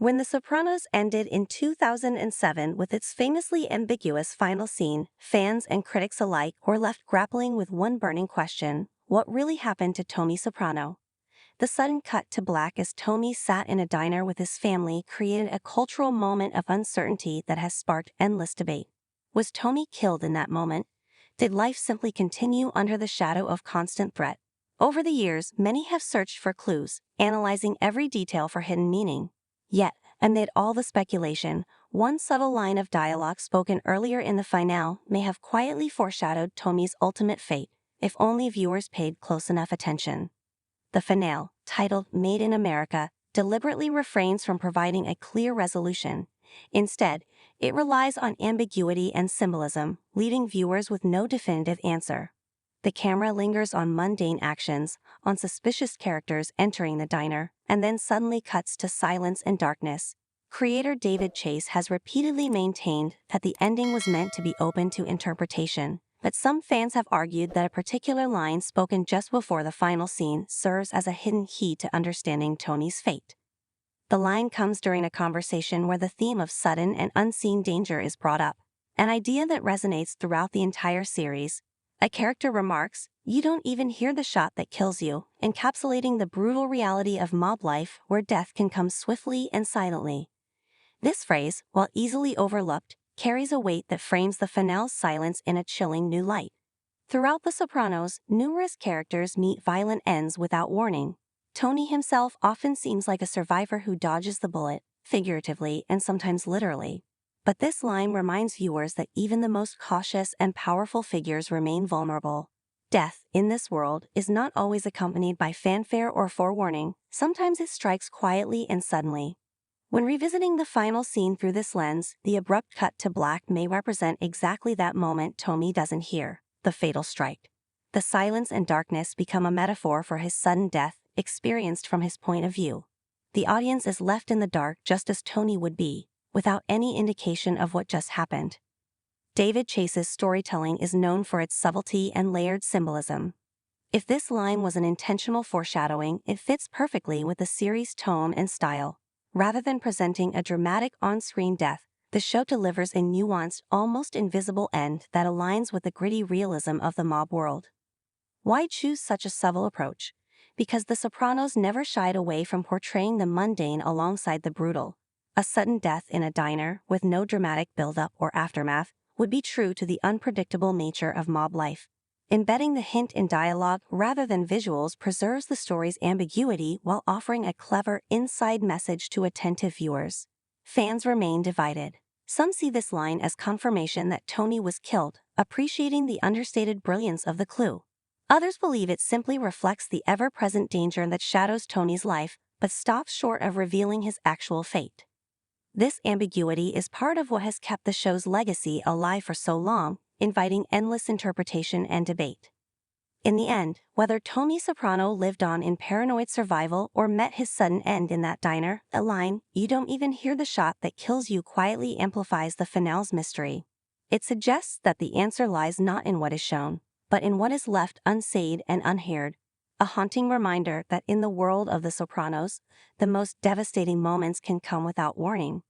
When The Sopranos ended in 2007 with its famously ambiguous final scene, fans and critics alike were left grappling with one burning question: what really happened to Tony Soprano? The sudden cut to black as Tony sat in a diner with his family created a cultural moment of uncertainty that has sparked endless debate. Was Tony killed in that moment? Did life simply continue under the shadow of constant threat? Over the years, many have searched for clues, analyzing every detail for hidden meaning. Yet, amid all the speculation, one subtle line of dialogue spoken earlier in the finale may have quietly foreshadowed Tony's ultimate fate, if only viewers paid close enough attention. The finale, titled Made in America, deliberately refrains from providing a clear resolution. Instead, it relies on ambiguity and symbolism, leaving viewers with no definitive answer. The camera lingers on mundane actions, on suspicious characters entering the diner, and then suddenly cuts to silence and darkness. Creator David Chase has repeatedly maintained that the ending was meant to be open to interpretation, but some fans have argued that a particular line spoken just before the final scene serves as a hidden key to understanding Tony's fate. The line comes during a conversation where the theme of sudden and unseen danger is brought up, an idea that resonates throughout the entire series. A character remarks, "You don't even hear the shot that kills you," encapsulating the brutal reality of mob life where death can come swiftly and silently. This phrase, while easily overlooked, carries a weight that frames the finale's silence in a chilling new light. Throughout The Sopranos, numerous characters meet violent ends without warning. Tony himself often seems like a survivor who dodges the bullet, figuratively and sometimes literally. But this line reminds viewers that even the most cautious and powerful figures remain vulnerable. Death, in this world, is not always accompanied by fanfare or forewarning. Sometimes it strikes quietly and suddenly. When revisiting the final scene through this lens, the abrupt cut to black may represent exactly that moment Tony doesn't hear, the fatal strike. The silence and darkness become a metaphor for his sudden death, experienced from his point of view. The audience is left in the dark just as Tony would be, without any indication of what just happened. David Chase's storytelling is known for its subtlety and layered symbolism. If this line was an intentional foreshadowing, it fits perfectly with the series' tone and style. Rather than presenting a dramatic on-screen death, the show delivers a nuanced, almost invisible end that aligns with the gritty realism of the mob world. Why choose such a subtle approach? Because The Sopranos never shied away from portraying the mundane alongside the brutal. A sudden death in a diner, with no dramatic build-up or aftermath, would be true to the unpredictable nature of mob life. Embedding the hint in dialogue rather than visuals preserves the story's ambiguity while offering a clever inside message to attentive viewers. Fans remain divided. Some see this line as confirmation that Tony was killed, appreciating the understated brilliance of the clue. Others believe it simply reflects the ever-present danger that shadows Tony's life, but stops short of revealing his actual fate. This ambiguity is part of what has kept the show's legacy alive for so long, inviting endless interpretation and debate. In the end, whether Tony Soprano lived on in paranoid survival or met his sudden end in that diner, the line, "You don't even hear the shot that kills you," quietly amplifies the finale's mystery. It suggests that the answer lies not in what is shown, but in what is left unsaid and unheard, a haunting reminder that in the world of The Sopranos, the most devastating moments can come without warning.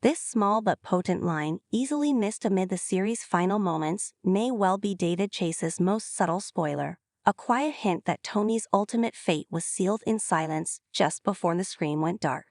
This small but potent line, easily missed amid the series' final moments, may well be David Chase's most subtle spoiler, a quiet hint that Tony's ultimate fate was sealed in silence just before the screen went dark.